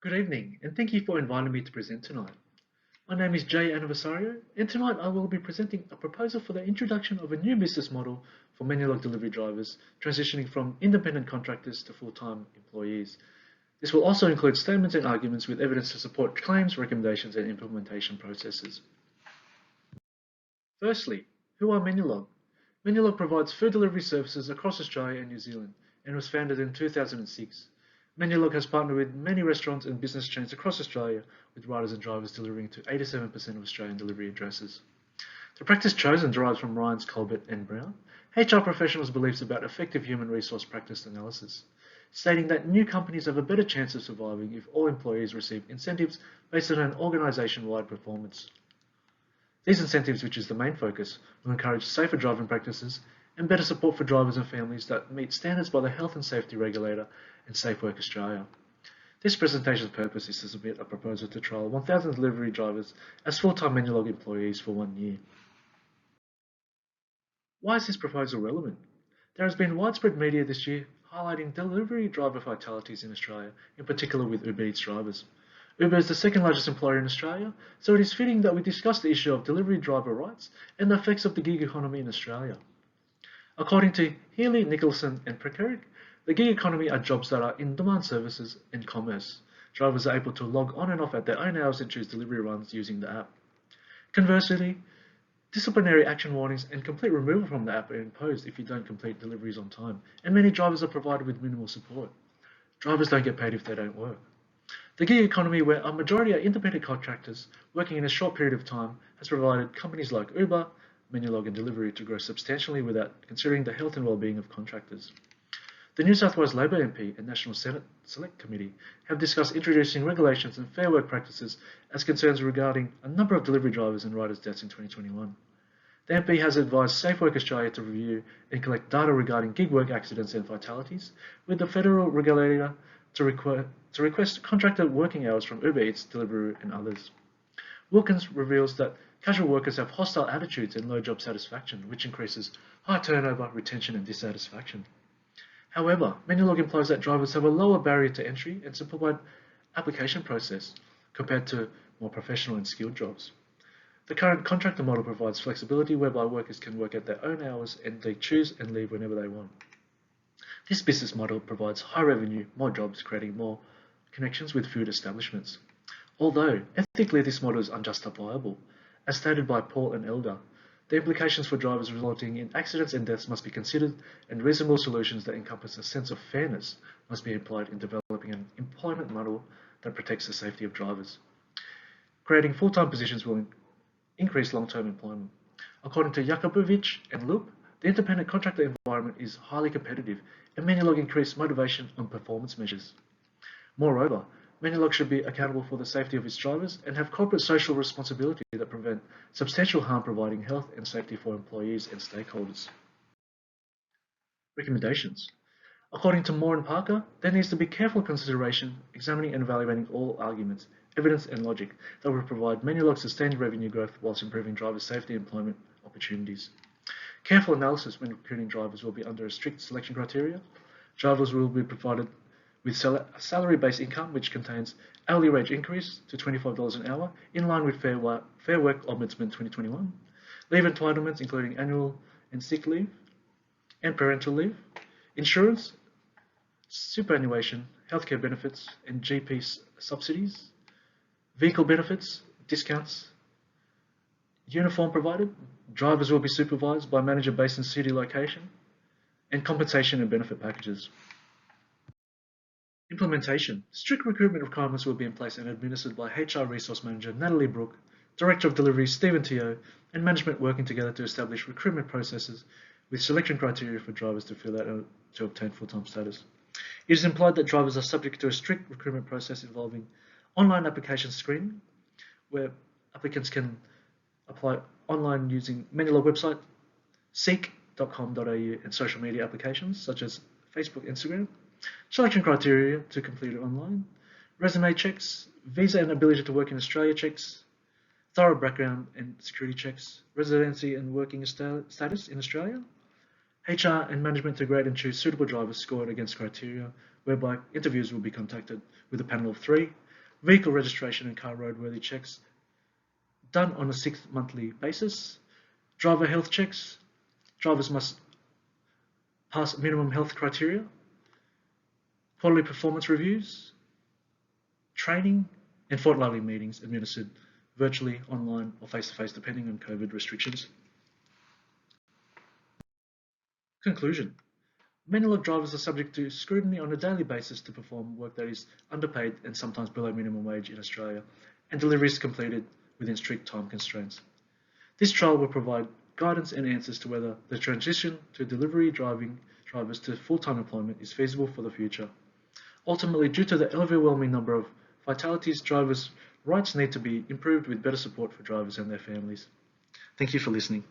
Good evening, and thank you for inviting me to present tonight. My name is Jay Anniversario, and tonight I will be presenting a proposal for the introduction of a new business model for Menulog delivery drivers, transitioning from independent contractors to full-time employees. This will also include statements and arguments with evidence to support claims, recommendations, and implementation processes. Firstly, who are Menulog? Menulog provides food delivery services across Australia and New Zealand and was founded in 2006. Menulog has partnered with many restaurants and business chains across Australia, with riders and drivers delivering to 87% of Australian delivery addresses. The practice chosen derives from Ryan's, Colbert and Brown, HR professionals' beliefs about effective human resource practice analysis, stating that new companies have a better chance of surviving if all employees receive incentives based on an organisation-wide performance. These incentives, which is the main focus, will encourage safer driving practices and better support for drivers and families that meet standards by the Health and Safety Regulator and Safe Work Australia. This presentation's purpose is to submit a proposal to trial 1,000 delivery drivers as full-time Menulog employees for 1 year. Why is this proposal relevant? There has been widespread media this year highlighting delivery driver fatalities in Australia, in particular with Uber Eats drivers. Uber is the second largest employer in Australia, so it is fitting that we discuss the issue of delivery driver rights and the effects of the gig economy in Australia. According to Healy, Nicholson and Prekaric, the gig economy are jobs that are in-demand services and commerce. Drivers are able to log on and off at their own hours and choose delivery runs using the app. Conversely, disciplinary action warnings and complete removal from the app are imposed if you don't complete deliveries on time, and many drivers are provided with minimal support. Drivers don't get paid if they don't work. The gig economy, where a majority are independent contractors working in a short period of time, has provided companies like Uber, Menulog and Deliveroo to grow substantially without considering the health and well-being of contractors. The New South Wales Labor MP and National Senate Select Committee have discussed introducing regulations and fair work practices as concerns regarding a number of delivery drivers and riders' deaths in 2021. The MP has advised Safe Work Australia to review and collect data regarding gig work accidents and fatalities, with the federal regulator to request contractor working hours from Uber Eats, Deliveroo and others. Wilkins reveals that casual workers have hostile attitudes and low job satisfaction, which increases high turnover, retention and dissatisfaction. However, Menulog implies that drivers have a lower barrier to entry and simplified application process compared to more professional and skilled jobs. The current contractor model provides flexibility whereby workers can work at their own hours and they choose and leave whenever they want. This business model provides high revenue, more jobs, creating more connections with food establishments. Although, ethically this model is unjustifiable, as stated by Paul and Elder, the implications for drivers resulting in accidents and deaths must be considered, and reasonable solutions that encompass a sense of fairness must be applied in developing an employment model that protects the safety of drivers. Creating full-time positions will increase long-term employment. According to Jakubowicz and Loop, the independent contractor environment is highly competitive, and Menulog increased motivation on performance measures. Moreover, Menulog should be accountable for the safety of its drivers and have corporate social responsibility that prevent substantial harm, providing health and safety for employees and stakeholders. Recommendations. According to Moore and Parker, there needs to be careful consideration, examining and evaluating all arguments, evidence and logic that will provide Menulog sustained revenue growth whilst improving drivers' safety and employment opportunities. Careful analysis when recruiting drivers will be under a strict selection criteria. Drivers will be provided with a salary-based income which contains hourly wage increase to $25 an hour in line with Fair Work Ombudsman 2021, leave entitlements including annual and sick leave and parental leave, insurance, superannuation, healthcare benefits and GP subsidies, vehicle benefits, discounts, uniform provided, drivers will be supervised by a manager based in city location, and compensation and benefit packages. Implementation. Strict recruitment requirements will be in place and administered by HR Resource Manager Natalie Brooke, Director of Delivery Stephen Teo, and management working together to establish recruitment processes with selection criteria for drivers to fill out to obtain full-time status. It is implied that drivers are subject to a strict recruitment process involving online application screening, where applicants can apply online using Menulog website, seek.com.au and social media applications such as Facebook, Instagram, selection criteria to complete it online, resume checks, visa and ability to work in Australia checks, thorough background and security checks, residency and working status in Australia, HR and management to grade and choose suitable drivers scored against criteria, whereby interviews will be conducted with a panel of 3, vehicle registration and car roadworthy checks done on a 6-monthly basis, driver health checks, drivers must pass minimum health criteria, quarterly performance reviews, training, and fortnightly meetings administered virtually, online, or face-to-face depending on COVID restrictions. Conclusion. Manual drivers are subject to scrutiny on a daily basis to perform work that is underpaid and sometimes below minimum wage in Australia, and deliveries completed within strict time constraints. This trial will provide guidance and answers to whether the transition to delivery drivers to full-time employment is feasible for the future. Ultimately, due to the overwhelming number of fatalities, drivers' rights need to be improved with better support for drivers and their families. Thank you for listening.